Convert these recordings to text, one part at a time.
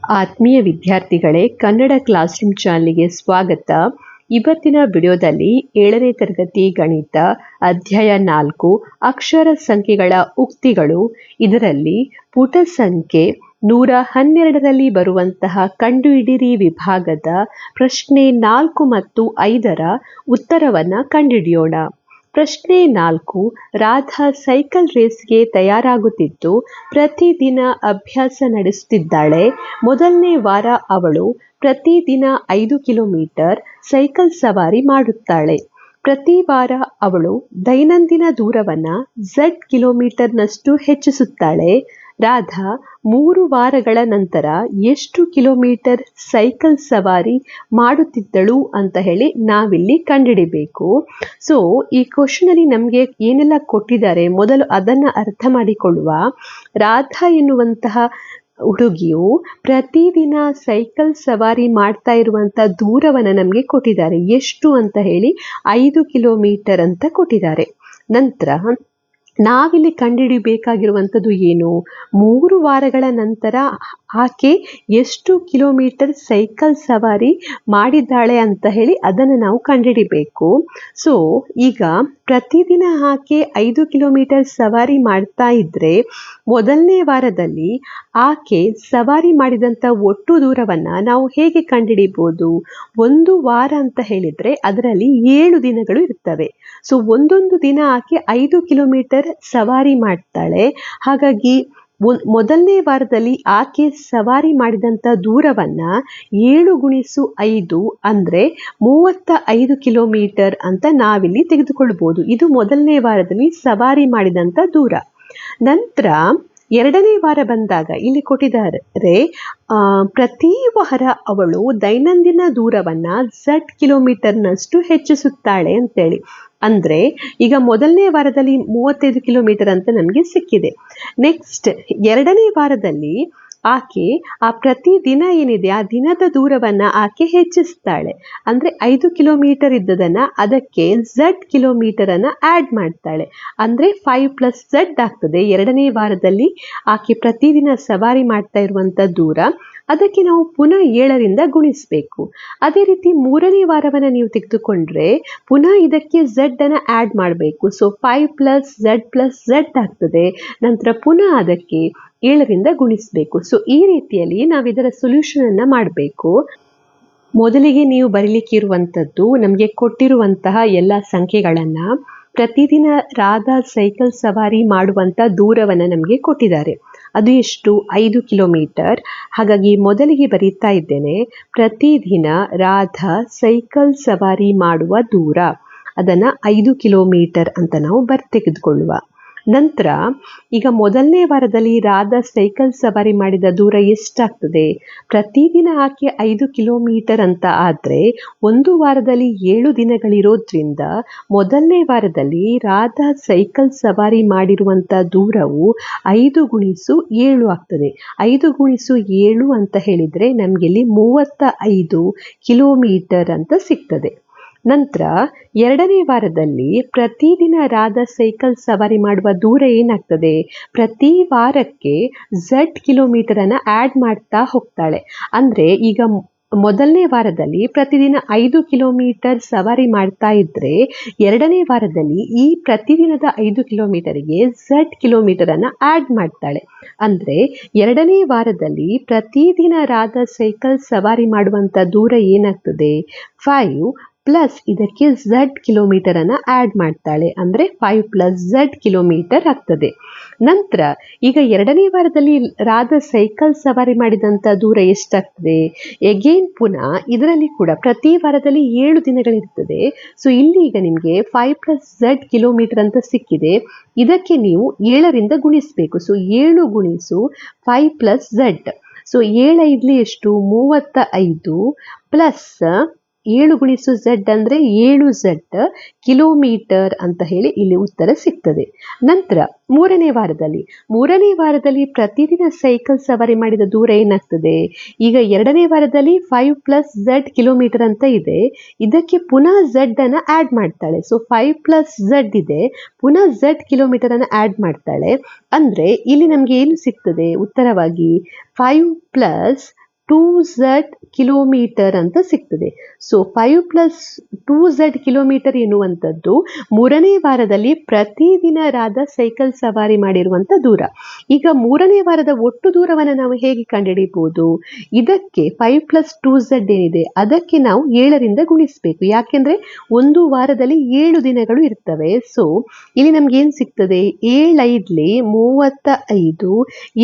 ಆತ್ಮೀಯ ವಿದ್ಯಾರ್ಥಿಗಳೇ, Kannada class room ಚಾನಲ್ಗೆ ಸ್ವಾಗತ. ಇವತ್ತಿನ ವಿಡಿಯೋದಲ್ಲಿ 7ನೇ ತರಗತಿ ಗಣಿತ ಅಧ್ಯಾಯ 4 ಅಕ್ಷರ ಸಂಖ್ಯೆಗಳ ಉಕ್ತಿಗಳು, ಇದರಲ್ಲಿ ಪುಟ ಸಂಖ್ಯೆ 112ರಲ್ಲಿ ಬರುವಂತಹ ಕಂಡುಹಿಡಿಯಿರಿ ವಿಭಾಗದ ಪ್ರಶ್ನೆ 4 ಮತ್ತು 5ರ ಉತ್ತರವನ್ನು ಕಂಡುಹಿಡಿಯೋಣ. ಪ್ರಶ್ನೆ 4. ರಾಧಾ ಸೈಕಲ್ ರೇಸ್ಗೆ ತಯಾರಾಗುತ್ತಿದ್ದು ಪ್ರತಿದಿನ ಅಭ್ಯಾಸ ನಡೆಸುತ್ತಿದ್ದಾಳೆ. ಮೊದಲನೇ ವಾರ ಅವಳು ಪ್ರತಿದಿನ 5 ಕಿಲೋಮೀಟರ್ ಸೈಕಲ್ ಸವಾರಿ ಮಾಡುತ್ತಾಳೆ. ಪ್ರತಿ ವಾರ ಅವಳು ದೈನಂದಿನ ದೂರವನ್ನು Z ಕಿಲೋಮೀಟರ್ನಷ್ಟು ಹೆಚ್ಚಿಸುತ್ತಾಳೆ. ರಾಧಾ 3 ವಾರಗಳ ನಂತರ ಎಷ್ಟು ಕಿಲೋಮೀಟರ್ ಸೈಕಲ್ ಸವಾರಿ ಮಾಡುತ್ತಿದ್ದಳು ಅಂತ ಹೇಳಿ ನಾವಿಲ್ಲಿ ಕಂಡುಹಿಡಿಬೇಕು. ಸೊ ಈ ಕ್ವಶನಲ್ಲಿ ನಮಗೆ ಏನೆಲ್ಲ ಕೊಟ್ಟಿದ್ದಾರೆ ಮೊದಲು ಅದನ್ನು ಅರ್ಥ ಮಾಡಿಕೊಳ್ಳುವ. ರಾಧಾ ಎನ್ನುವಂತಹ ಹುಡುಗಿಯು ಪ್ರತಿದಿನ ಸೈಕಲ್ ಸವಾರಿ ಮಾಡ್ತಾ ಇರುವಂಥ ದೂರವನ್ನು ನಮಗೆ ಕೊಟ್ಟಿದ್ದಾರೆ. ಎಷ್ಟು ಅಂತ ಹೇಳಿ 5 ಕಿಲೋಮೀಟರ್ ಅಂತ ಕೊಟ್ಟಿದ್ದಾರೆ. ನಂತರ ನಾವಿಲ್ಲಿ ಕಂಡುಹಿಡಿಬೇಕಾಗಿರುವಂಥದ್ದು ಏನು? 3 ವಾರಗಳ ನಂತರ ಆಕೆ ಎಷ್ಟು ಕಿಲೋಮೀಟರ್ ಸೈಕಲ್ ಸವಾರಿ ಮಾಡಿದ್ದಾಳೆ ಅಂತ ಹೇಳಿ ಅದನ್ನು ನಾವು ಕಂಡುಹಿಡಿಬೇಕು. ಸೊ ಈಗ ಪ್ರತಿದಿನ ಆಕೆ 5 ಕಿಲೋಮೀಟರ್ ಸವಾರಿ ಮಾಡ್ತಾ ಇದ್ದರೆ ಮೊದಲನೇ ವಾರದಲ್ಲಿ ಆಕೆ ಸವಾರಿ ಮಾಡಿದಂಥ ಒಟ್ಟು ದೂರವನ್ನು ನಾವು ಹೇಗೆ ಕಂಡುಹಿಡಿಬೋದು? 1 ವಾರ ಅಂತ ಹೇಳಿದರೆ ಅದರಲ್ಲಿ 7 ದಿನಗಳು ಇರ್ತವೆ. ಸೊ ಒಂದೊಂದು ದಿನ ಆಕೆ 5 ಕಿಲೋಮೀಟರ್ ಸವಾರಿ ಮಾಡ್ತಾಳೆ. ಹಾಗಾಗಿ ಮೊದಲನೇ ವಾರದಲ್ಲಿ ಆಕೆ ಸವಾರಿ ಮಾಡಿದಂಥ ದೂರವನ್ನು 7 × 5 ಅಂದರೆ 35 ಕಿಲೋಮೀಟರ್ ಅಂತ ನಾವಿಲ್ಲಿ ತೆಗೆದುಕೊಳ್ಬೋದು. ಇದು ಮೊದಲನೇ ವಾರದಲ್ಲಿ ಸವಾರಿ ಮಾಡಿದಂಥ ದೂರ. ನಂತರ 2ನೇ ವಾರ ಬಂದಾಗ ಇಲ್ಲಿ ಕೊಟ್ಟಿದ್ದಾರೆ ಪ್ರತಿ ವಾರ ಅವಳು ದೈನಂದಿನ ದೂರವನ್ನು Z ಕಿಲೋಮೀಟರ್ನಷ್ಟು ಹೆಚ್ಚಿಸುತ್ತಾಳೆ ಅಂತೇಳಿ. ಅಂದರೆ ಈಗ ಮೊದಲನೇ ವಾರದಲ್ಲಿ 35 ಕಿಲೋಮೀಟರ್ ಅಂತ ನಮಗೆ ಸಿಕ್ಕಿದೆ. ನೆಕ್ಸ್ಟ್ 2ನೇ ವಾರದಲ್ಲಿ ಆಕೆ ಆ ಪ್ರತಿ ದಿನ ಏನಿದೆ ಆ ದಿನದ ದೂರವನ್ನು ಆಕೆ ಹೆಚ್ಚಿಸ್ತಾಳೆ. ಅಂದರೆ 5 ಕಿಲೋಮೀಟರ್ ಇದ್ದದನ್ನು ಅದಕ್ಕೆ Z ಕಿಲೋಮೀಟರನ್ನು ಆ್ಯಡ್ ಮಾಡ್ತಾಳೆ. ಅಂದರೆ 5 + Z ಆಗ್ತದೆ. 2ನೇ ವಾರದಲ್ಲಿ ಆಕೆ ಪ್ರತಿದಿನ ಸವಾರಿ ಮಾಡ್ತಾ ಇರುವಂಥ ದೂರ, ಅದಕ್ಕೆ ನಾವು ಪುನಃ 7ರಿಂದ ಗುಣಿಸಬೇಕು. ಅದೇ ರೀತಿ 3ನೇ ವಾರವನ್ನು ನೀವು ತೆಗೆದುಕೊಂಡ್ರೆ ಪುನಃ ಇದಕ್ಕೆ Z ಅನ್ನು ಆ್ಯಡ್ ಮಾಡಬೇಕು. ಸೊ 5 + Z + Z ಆಗ್ತದೆ. ನಂತರ ಪುನಃ ಅದಕ್ಕೆ 7ರಿಂದ ಗುಣಿಸಬೇಕು. ಸೊ ಈ ರೀತಿಯಲ್ಲಿ ನಾವು ಇದರ ಸೊಲ್ಯೂಷನನ್ನು ಮಾಡಬೇಕು. ಮೊದಲಿಗೆ ನೀವು ಬರೀಲಿಕ್ಕೆ ಇರುವಂಥದ್ದು ನಮಗೆ ಕೊಟ್ಟಿರುವಂತಹ ಎಲ್ಲ ಸಂಖ್ಯೆಗಳನ್ನು ಪ್ರತಿದಿನ ರಾಧಾ ಸೈಕಲ್ ಸವಾರಿ ಮಾಡುವಂಥ ದೂರವನ್ನು ನಮಗೆ ಕೊಟ್ಟಿದ್ದಾರೆ. ಅದು ಎಷ್ಟು? 5 ಕಿಲೋಮೀಟರ್. ಹಾಗಾಗಿ ಮೊದಲಿಗೆ ಬರೀತಾ ಇದ್ದೇನೆ, ಪ್ರತಿದಿನ ರಾಧಾ ಸೈಕಲ್ ಸವಾರಿ ಮಾಡುವ ದೂರ, ಅದನ್ನು 5 ಕಿಲೋಮೀಟರ್ ಅಂತ ನಾವು ತೆಗೆದುಕೊಳ್ಳುವ. ನಂತರ ಈಗ ಮೊದಲನೇ ವಾರದಲ್ಲಿ ರಾಧಾ ಸೈಕಲ್ ಸವಾರಿ ಮಾಡಿದ ದೂರ ಎಷ್ಟಾಗ್ತದೆ? ಪ್ರತಿದಿನ ಆಕೆ 5 ಕಿಲೋಮೀಟರ್ ಅಂತ ಆದರೆ 1 ವಾರದಲ್ಲಿ 7 ದಿನಗಳಿರೋದ್ರಿಂದ ಮೊದಲನೇ ವಾರದಲ್ಲಿ ರಾಧಾ ಸೈಕಲ್ ಸವಾರಿ ಮಾಡಿರುವಂಥ ದೂರವು 5 × 7 ಆಗ್ತದೆ. 5 × 7 ಅಂತ ಹೇಳಿದರೆ ನಮಗೆ ಇಲ್ಲಿ 35 ಕಿಲೋಮೀಟರ್ ಅಂತ ಸಿಗ್ತದೆ. ನಂತರ 2ನೇ ವಾರದಲ್ಲಿ ಪ್ರತಿದಿನ ರಾಧಾ ಸೈಕಲ್ ಸವಾರಿ ಮಾಡುವ ದೂರ ಏನಾಗ್ತದೆ? ಪ್ರತಿ ವಾರಕ್ಕೆ Z ಕಿಲೋಮೀಟರನ್ನು ಆ್ಯಡ್ ಮಾಡ್ತಾ ಹೋಗ್ತಾಳೆ. ಅಂದರೆ ಈಗ ಮೊದಲನೇ ವಾರದಲ್ಲಿ ಪ್ರತಿದಿನ 5 ಕಿಲೋಮೀಟರ್ ಸವಾರಿ ಮಾಡ್ತಾ ಇದ್ದರೆ 2ನೇ ವಾರದಲ್ಲಿ ಈ ಪ್ರತಿದಿನದ 5 ಕಿಲೋಮೀಟರಿಗೆ Z ಕಿಲೋಮೀಟರನ್ನು ಆ್ಯಡ್ ಮಾಡ್ತಾಳೆ. ಅಂದರೆ 2ನೇ ವಾರದಲ್ಲಿ ಪ್ರತಿದಿನ ರಾಧಾ ಸೈಕಲ್ ಸವಾರಿ ಮಾಡುವಂಥ ದೂರ ಏನಾಗ್ತದೆ? 5 ಪ್ಲಸ್ ಇದಕ್ಕೆ Z ಕಿಲೋಮೀಟರನ್ನು ಆ್ಯಡ್ ಮಾಡ್ತಾಳೆ. ಅಂದರೆ 5 + Z ಕಿಲೋಮೀಟರ್ ಆಗ್ತದೆ. ನಂತರ ಈಗ 2ನೇ ವಾರದಲ್ಲಿ ರಾಧಾ ಸೈಕಲ್ ಸವಾರಿ ಮಾಡಿದಂಥ ದೂರ ಎಷ್ಟಾಗ್ತದೆ? ಎಗೇನ್ ಪುನಃ ಇದರಲ್ಲಿ ಕೂಡ ಪ್ರತಿ ವಾರದಲ್ಲಿ 7 ದಿನಗಳಿರ್ತದೆ. ಸೊ ಇಲ್ಲಿ ಈಗ ನಿಮಗೆ 5 + Z ಕಿಲೋಮೀಟರ್ ಅಂತ ಸಿಕ್ಕಿದೆ. ಇದಕ್ಕೆ ನೀವು 7ರಿಂದ ಗುಣಿಸಬೇಕು. So 7 × 5 + Z. ಸೊ 7 5 ಎಷ್ಟು? 35 ಪ್ಲಸ್ 7 × Z ಅಂದರೆ 7Z ಕಿಲೋಮೀಟರ್ ಅಂತ ಹೇಳಿ ಇಲ್ಲಿ ಉತ್ತರ ಸಿಗ್ತದೆ. ನಂತರ 3ನೇ ವಾರದಲ್ಲಿ ಪ್ರತಿದಿನ ಸೈಕಲ್ ಸವಾರಿ ಮಾಡಿದ ದೂರ ಏನಾಗ್ತದೆ? ಈಗ 2ನೇ ವಾರದಲ್ಲಿ 5 + Z ಕಿಲೋಮೀಟರ್ ಅಂತ ಇದೆ. ಇದಕ್ಕೆ ಪುನಃ Z ಅನ್ನು ಆ್ಯಡ್ ಮಾಡ್ತಾಳೆ. ಸೊ 5 + Z ಇದೆ, ಪುನಃ Z ಕಿಲೋಮೀಟರನ್ನು ಆ್ಯಡ್ ಮಾಡ್ತಾಳೆ. ಅಂದರೆ ಇಲ್ಲಿ ನಮಗೆ ಏನು ಸಿಗ್ತದೆ ಉತ್ತರವಾಗಿ? 5 + 2z ಕಿಲೋಮೀಟರ್ ಅಂತ ಸಿಗ್ತದೆ. ಸೊ 5 + 2z ಕಿಲೋಮೀಟರ್ ಎನ್ನುವಂಥದ್ದು 3ನೇ ವಾರದಲ್ಲಿ ಪ್ರತಿದಿನ ರಾಧ ಸೈಕಲ್ ಸವಾರಿ ಮಾಡಿರುವಂಥ ದೂರ. ಈಗ 3ನೇ ವಾರದ ಒಟ್ಟು ದೂರವನ್ನು ನಾವು ಹೇಗೆ ಕಂಡುಹಿಡಿಯಬಹುದು? ಇದಕ್ಕೆ 5 + 2z ಏನಿದೆ ಅದಕ್ಕೆ ನಾವು 7ರಿಂದ ಗುಣಿಸಬೇಕು. ಯಾಕೆಂದ್ರೆ ಒಂದು ವಾರದಲ್ಲಿ 7 ದಿನಗಳು ಇರ್ತವೆ. ಸೊ ಇಲ್ಲಿ ನಮ್ಗೆ ಏನ್ ಸಿಗ್ತದೆ? 7 5ಲಿ 35,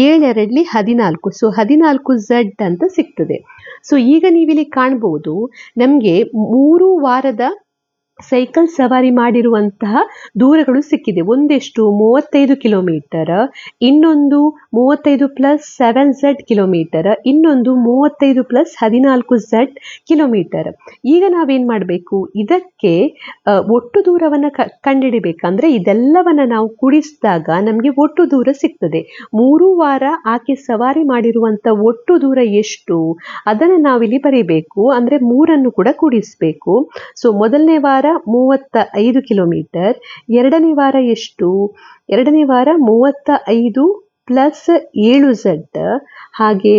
7 2ಲಿ 14. ಸೊ 14z ಅಂತ ಸಿಗ್ತದೆ. ಸೊ ಈಗ ನೀವಿಲ್ಲಿ ಕಾಣ್ಬೋದು, ನಮ್ಗೆ 3 ವಾರದ ಸೈಕಲ್ ಸವಾರಿ ಮಾಡಿರುವಂತಹ ದೂರಗಳು ಸಿಕ್ಕಿದೆ. ಒಂದೆಷ್ಟು? 35 ಕಿಲೋಮೀಟರ್, ಇನ್ನೊಂದು 35 + 7z ಕಿಲೋಮೀಟರ್, ಇನ್ನೊಂದು 35 + 14z ಕಿಲೋಮೀಟರ್. ಈಗ ನಾವೇನ್ ಮಾಡಬೇಕು? ಇದಕ್ಕೆ ಒಟ್ಟು ದೂರವನ್ನು ಕಂಡುಹಿಡಿಬೇಕಂದ್ರೆ ಇದೆಲ್ಲವನ್ನ ನಾವು ಕೂಡಿಸಿದಾಗ ನಮಗೆ ಒಟ್ಟು ದೂರ ಸಿಗ್ತದೆ. 3 ವಾರ ಆಕೆ ಸವಾರಿ ಮಾಡಿರುವಂತ ಒಟ್ಟು ದೂರ ಎಷ್ಟು ಅದನ್ನು ನಾವಿಲ್ಲಿ ಬರೀಬೇಕು. ಅಂದ್ರೆ 3ಅನ್ನು ಕೂಡ ಕೂಡಿಸಬೇಕು. ಸೊ ಮೊದಲನೇ ವಾರ 35 ಕಿಲೋಮೀಟರ್, ಎರಡನೇ ವಾರ ಎಷ್ಟು? ಎರಡನೇ ವಾರ 35 + 7z, ಹಾಗೆ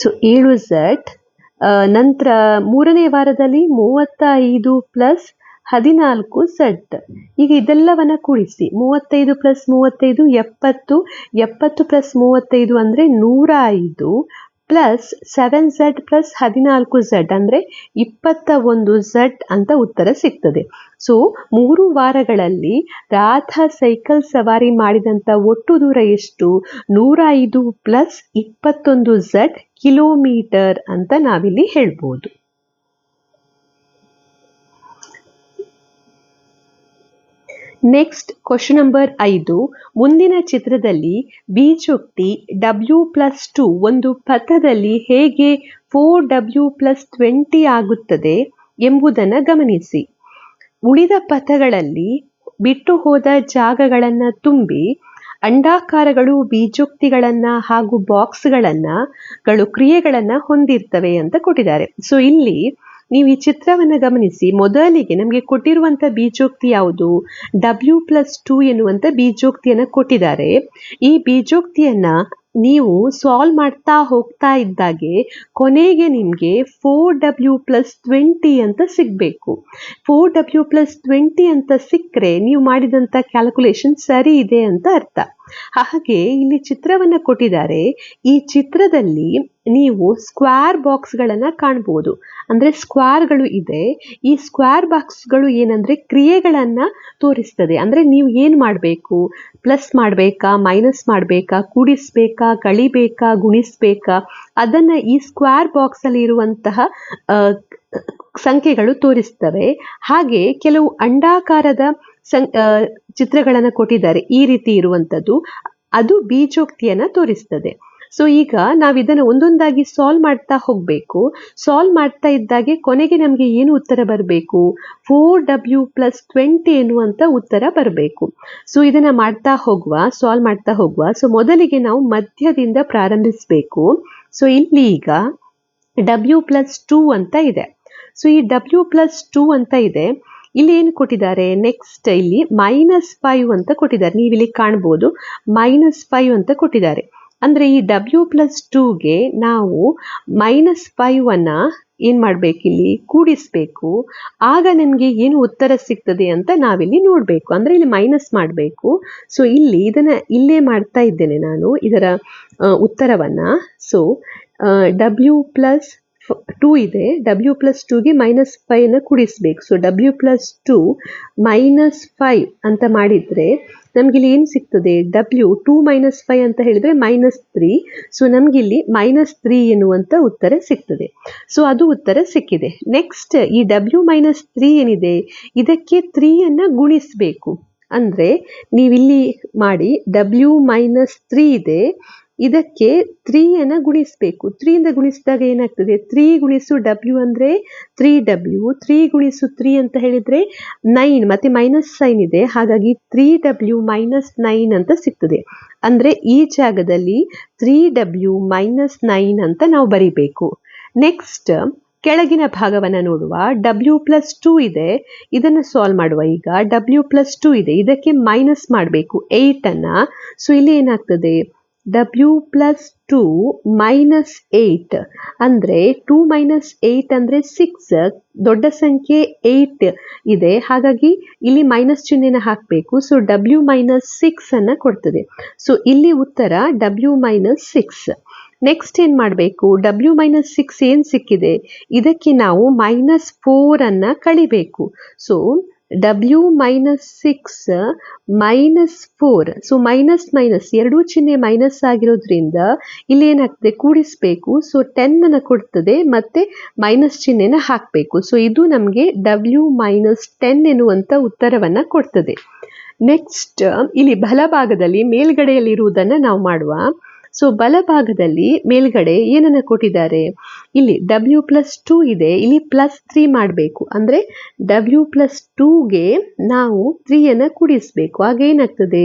ಸೊ 7z. ನಂತರ 3ನೇ ವಾರದಲ್ಲಿ 35 + 14z. ಈಗ ಇದೆಲ್ಲವನ್ನ ಕೂಡಿಸಿ 35 + 35 70, 70 + 35 ಅಂದರೆ 105, ಪ್ಲಸ್ 7z + 14z ಅಂದರೆ 21z ಅಂತ ಉತ್ತರ ಸಿಗ್ತದೆ. ಸೊ 3 ವಾರಗಳಲ್ಲಿ ರಾಧಾ ಸೈಕಲ್ ಸವಾರಿ ಮಾಡಿದಂಥ ಒಟ್ಟು ದೂರ ಎಷ್ಟು? 105 + 21z ಕಿಲೋಮೀಟರ್ ಅಂತ ನಾವಿಲ್ಲಿ ಹೇಳ್ಬೋದು. Next question number 5. ಮುಂದಿನ ಚಿತ್ರದಲ್ಲಿ ಬೀಜೋಕ್ತಿ W+2 ಒಂದು ಪಥದಲ್ಲಿ ಹೇಗೆ 4W + 20 ಆಗುತ್ತದೆ ಎಂಬುದನ್ನು ಗಮನಿಸಿ. ಉಳಿದ ಪಥಗಳಲ್ಲಿ ಬಿಟ್ಟು ಹೋದ ಜಾಗಗಳನ್ನು ತುಂಬಿ ಅಂಡಾಕಾರಗಳು ಬೀಜೋಕ್ತಿಗಳನ್ನ ಹಾಗೂ ಬಾಕ್ಸ್ಗಳನ್ನ ಕ್ರಿಯೆಗಳನ್ನ ಹೊಂದಿರ್ತವೆ ಅಂತ ಕೊಟ್ಟಿದ್ದಾರೆ. ಸೊ ಇಲ್ಲಿ ನೀವು ಈ ಚಿತ್ರವನ್ನು ಗಮನಿಸಿ. ಮೊದಲಿಗೆ ನಮಗೆ ಕೊಟ್ಟಿರುವಂತ ಬೀಜೋಕ್ತಿ ಯಾವುದು? W+2 ಎನ್ನುವಂತ ಬೀಜೋಕ್ತಿಯನ್ನ ಕೊಟ್ಟಿದ್ದಾರೆ. ಈ ಬೀಜೋಕ್ತಿಯನ್ನ ನೀವು ಸಾಲ್ವ್ ಮಾಡ್ತಾ ಹೋಗ್ತಾ ಇದ್ದಾಗೆ ಕೊನೆಗೆ ನಿಮಗೆ 4W + 20 ಅಂತ ಸಿಗಬೇಕು. 4W + 20 ಅಂತ ಸಿಕ್ಕರೆ ನೀವು ಮಾಡಿದಂಥ ಕ್ಯಾಲ್ಕುಲೇಷನ್ ಸರಿ ಇದೆ ಅಂತ ಅರ್ಥ. ಹಾಗೆ ಇಲ್ಲಿ ಚಿತ್ರವನ್ನು ಕೊಟ್ಟಿದ್ದಾರೆ. ಈ ಚಿತ್ರದಲ್ಲಿ ನೀವು ಸ್ಕ್ವೇರ್ ಬಾಕ್ಸ್ಗಳನ್ನು ಕಾಣ್ಬೋದು. ಅಂದರೆ ಸ್ಕ್ವೇರ್ಗಳು ಇದೆ. ಈ ಸ್ಕ್ವೇರ್ ಬಾಕ್ಸ್ಗಳು ಏನಂದರೆ ಕ್ರಿಯೆಗಳನ್ನು ತೋರಿಸ್ತದೆ. ಅಂದರೆ ನೀವು ಏನು ಮಾಡಬೇಕು? ಪ್ಲಸ್ ಮಾಡಬೇಕಾ, ಮೈನಸ್ ಮಾಡಬೇಕಾ, ಕೂಡಿಸ್ಬೇಕಾ, ಕಳಿಬೇಕಾ, ಗುಣಿಸ್ಬೇಕಾ, ಅದನ್ನು ಈ ಸ್ಕ್ವೇರ್ ಬಾಕ್ಸಲ್ಲಿ ಇರುವಂತಹ ಸಂಖ್ಯೆಗಳು ತೋರಿಸ್ತವೆ. ಹಾಗೆ ಕೆಲವು ಅಂಡಾಕಾರದ ಚಿತ್ರಗಳನ್ನು ಕೊಟ್ಟಿದ್ದಾರೆ. ಈ ರೀತಿ ಇರುವಂಥದ್ದು ಅದು ಬೀಜೋಕ್ತಿಯನ್ನು ತೋರಿಸ್ತದೆ. ಸೊ ಈಗ ನಾವು ಇದನ್ನು ಒಂದೊಂದಾಗಿ ಸಾಲ್ವ್ ಮಾಡ್ತಾ ಹೋಗಬೇಕು. ಸಾಲ್ವ್ ಮಾಡ್ತಾ ಇದ್ದಾಗೆ ಕೊನೆಗೆ ನಮಗೆ ಏನು ಉತ್ತರ ಬರಬೇಕು? 4W + 20 ಎನ್ನುವಂಥ ಉತ್ತರ ಬರಬೇಕು. ಸೊ ಇದನ್ನು ಮಾಡ್ತಾ ಹೋಗುವ, ಸಾಲ್ವ್ ಮಾಡ್ತಾ ಹೋಗುವ. ಸೊ ಮೊದಲಿಗೆ ನಾವು ಮಧ್ಯದಿಂದ ಪ್ರಾರಂಭಿಸಬೇಕು. ಸೊ ಇಲ್ಲಿ ಈಗ W+2 ಅಂತ ಇದೆ. ಸೊ ಈ W+2 ಅಂತ ಇದೆ. ಇಲ್ಲಿ ಏನು ಕೊಟ್ಟಿದ್ದಾರೆ? ನೆಕ್ಸ್ಟ್ ಇಲ್ಲಿ -5 ಅಂತ ಕೊಟ್ಟಿದ್ದಾರೆ. ನೀವು ಇಲ್ಲಿ ಕಾಣ್ಬೋದು -5 ಅಂತ ಕೊಟ್ಟಿದ್ದಾರೆ. ಅಂದರೆ ಈ W+2ಗೆ ನಾವು -5 ಏನು ಮಾಡಬೇಕು? ಇಲ್ಲಿ ಕೂಡಿಸ್ಬೇಕು. ಆಗ ನಮಗೆ ಏನು ಉತ್ತರ ಸಿಗ್ತದೆ ಅಂತ ನಾವಿಲ್ಲಿ ನೋಡಬೇಕು. ಅಂದರೆ ಇಲ್ಲಿ ಮೈನಸ್ ಮಾಡಬೇಕು. ಸೊ ಇಲ್ಲಿ ಇದನ್ನು ಇಲ್ಲೇ ಮಾಡ್ತಾ ಇದ್ದೇನೆ ನಾನು ಇದರ ಉತ್ತರವನ್ನು. ಸೊ W+2 ಇದೆ. W+2ಗೆ -5 ಕೂಡಿಸ್ಬೇಕು. ಸೊ W+2 -5 ಅಂತ ಮಾಡಿದರೆ ನಮಗಿಲ್ಲಿ ಏನು ಸಿಗ್ತದೆ? W2 - 5 ಅಂತ ಹೇಳಿದರೆ -3. ಸೊ ನಮಗಿಲ್ಲಿ -3 ಎನ್ನುವಂಥ ಉತ್ತರ ಸಿಗ್ತದೆ. ಸೊ ಅದು ಉತ್ತರ ಸಿಕ್ಕಿದೆ. ನೆಕ್ಸ್ಟ್ ಈ W - 3 ಏನಿದೆ ಇದಕ್ಕೆ 3 ಗುಣಿಸಬೇಕು. ಅಂದರೆ ನೀವಿಲ್ಲಿ ಮಾಡಿ W - 3 ಇದೆ, ಇದಕ್ಕೆ 3 ಗುಣಿಸಬೇಕು. 3 ಗುಣಿಸಿದಾಗ ಏನಾಗ್ತದೆ? 3 × W ಅಂದರೆ 3W, 3 × 3 ಅಂತ ಹೇಳಿದರೆ 9, ಮತ್ತೆ ಮೈನಸ್ ಸೈನ್ ಇದೆ. ಹಾಗಾಗಿ 3W - 9 ಅಂತ ಸಿಗ್ತದೆ. ಅಂದರೆ ಈ ಜಾಗದಲ್ಲಿ 3W - 9 ಅಂತ ನಾವು ಬರಿಬೇಕು. ನೆಕ್ಸ್ಟ್ ಕೆಳಗಿನ ಭಾಗವನ್ನು ನೋಡುವ. W+2 ಇದೆ, ಇದನ್ನು ಸಾಲ್ವ್ ಮಾಡುವ. ಈಗ W+2 ಇದೆ, ಇದಕ್ಕೆ ಮೈನಸ್ ಮಾಡಬೇಕು 8 ಸೊ ಇಲ್ಲಿ ಏನಾಗ್ತದೆ W+2 -8 ಅಂದರೆ 2 - 8 ಅಂದರೆ 6, ದೊಡ್ಡ ಸಂಖ್ಯೆ 8 ಇದೆ, ಹಾಗಾಗಿ ಇಲ್ಲಿ ಮೈನಸ್ ಚಿಹ್ನೆನ ಹಾಕಬೇಕು. ಸೊ W-6 ಕೊಡ್ತದೆ. ಸೊ ಇಲ್ಲಿ ಉತ್ತರ W-6. ನೆಕ್ಸ್ಟ್ ಏನ್ ಮಾಡಬೇಕು, W-6 ಏನ್ ಸಿಕ್ಕಿದೆ, ಇದಕ್ಕೆ ನಾವು -4 ಕಳಿಬೇಕು. ಸೊ W-6 -4, ಸೊ ಮೈನಸ್ ಎರಡೂ ಚಿಹ್ನೆ ಮೈನಸ್ ಆಗಿರೋದ್ರಿಂದ ಇಲ್ಲಿ ಏನಾಗ್ತದೆ ಕೂಡಿಸ್ಬೇಕು. ಸೊ 10 ಕೊಡ್ತದೆ, ಮತ್ತೆ ಮೈನಸ್ ಚಿಹ್ನೆನ ಹಾಕಬೇಕು. ಸೊ ಇದು ನಮಗೆ W-10 ಎನ್ನುವಂತ ಉತ್ತರವನ್ನ ಕೊಡ್ತದೆ. ನೆಕ್ಸ್ಟ್ ಇಲ್ಲಿ ಬಲಭಾಗದಲ್ಲಿ ಮೇಲ್ಗಡೆಯಲ್ಲಿರುವುದನ್ನು ನಾವು ಮಾಡುವ. ಸೊ ಬಲಭಾಗದಲ್ಲಿ ಮೇಲ್ಗಡೆ ಏನನ್ನ ಕೊಟ್ಟಿದ್ದಾರೆ, ಇಲ್ಲಿ W+2 ಇದೆ, ಇಲ್ಲಿ +3 ಮಾಡಬೇಕು. ಅಂದ್ರೆ W+2ಗೆ ನಾವು 3 ಕೂಡಿಸ್ಬೇಕು. ಆಗ ಏನಾಗ್ತದೆ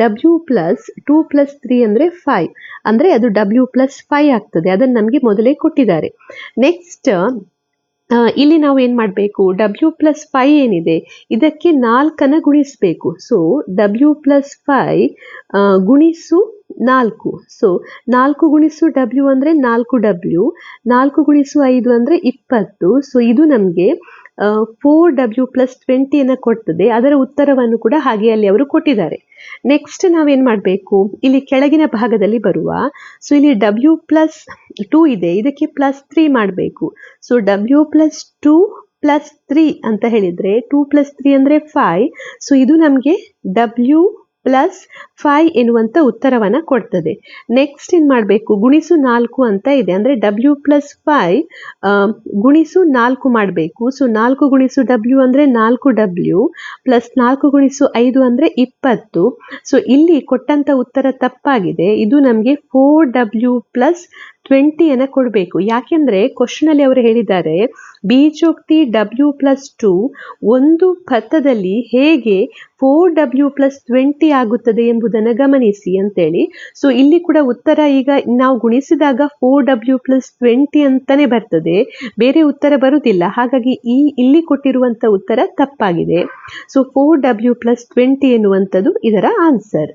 W+2+3 ಅಂದ್ರೆ 5, ಅಂದ್ರೆ ಅದು W+5 ಆಗ್ತದೆ. ಅದನ್ನು ನಮಗೆ ಮೊದಲೇ ಕೊಟ್ಟಿದ್ದಾರೆ. ನೆಕ್ಸ್ಟ್ ಇಲ್ಲಿ ನಾವು ಏನ್ ಮಾಡಬೇಕು, W+5 ಏನಿದೆ ಇದಕ್ಕೆ 4 ಗುಣಿಸ್ಬೇಕು. ಸೊ W+5 ಗುಣಿಸು 4. ಸೊ 4 ಗುಣಿಸು W ಅಂದ್ರೆ 4W, 4 ಗುಣಿಸು 5 ಅಂದ್ರೆ 20. ಸೊ ಇದು ನಮಗೆ 4W+20 ಕೊಡ್ತದೆ. ಅದರ ಉತ್ತರವನ್ನು ಕೂಡ ಹಾಗೆ ಅಲ್ಲಿ ಅವರು ಕೊಟ್ಟಿದ್ದಾರೆ. ನೆಕ್ಸ್ಟ್ ನಾವೇನ್ ಮಾಡಬೇಕು, ಇಲ್ಲಿ ಕೆಳಗಿನ ಭಾಗದಲ್ಲಿ ಬರುವ. ಸೊ ಇಲ್ಲಿ W+2 ಇದೆ, ಇದಕ್ಕೆ +3 ಮಾಡಬೇಕು. ಸೊ W+2 +3 ಅಂತ ಹೇಳಿದ್ರೆ 2+3 ಅಂದ್ರೆ 5. ಸೊ ಇದು ನಮಗೆ W+5 ಎನ್ನುವಂತ ಉತ್ತರವನ್ನ ಕೊಡ್ತದೆ. ನೆಕ್ಸ್ಟ್ ಏನ್ ಮಾಡಬೇಕು, ಗುಣಿಸು 4 ಅಂತ ಇದೆ, ಅಂದ್ರೆ W+5 ಗುಣಿಸು 4 ಮಾಡಬೇಕು. ಸೊ 4 ಗುಣಿಸು W ಅಂದ್ರೆ 4W ಪ್ಲಸ್ 4 ಗುಣಿಸು 5 ಅಂದ್ರೆ 20. ಸೊ ಇಲ್ಲಿ ಕೊಟ್ಟಂತ ಉತ್ತರ ತಪ್ಪಾಗಿದೆ. ಇದು ನಮಗೆ 4W+20 ಕೊಡಬೇಕು. ಯಾಕೆಂದ್ರೆ ಕ್ವಶನ್ ಅಲ್ಲಿ ಅವರು ಹೇಳಿದ್ದಾರೆ ಬೀಜೋಕ್ತಿ W+2 ಒಂದು ಪಥದಲ್ಲಿ ಹೇಗೆ 4W+20 ಆಗುತ್ತದೆ ಎಂಬುದನ್ನು ಗಮನಿಸಿ ಅಂತೇಳಿ. ಸೊ ಇಲ್ಲಿ ಕೂಡ ಉತ್ತರ ಈಗ ನಾವು ಗುಣಿಸಿದಾಗ 4W+20 ಅಂತಾನೆ ಬರ್ತದೆ, ಬೇರೆ ಉತ್ತರ ಬರುವುದಿಲ್ಲ. ಹಾಗಾಗಿ ಇಲ್ಲಿ ಕೊಟ್ಟಿರುವಂತ ಉತ್ತರ ತಪ್ಪಾಗಿದೆ. ಸೊ 4W+20 ಎನ್ನುವಂಥದ್ದು ಇದರ ಆನ್ಸರ್.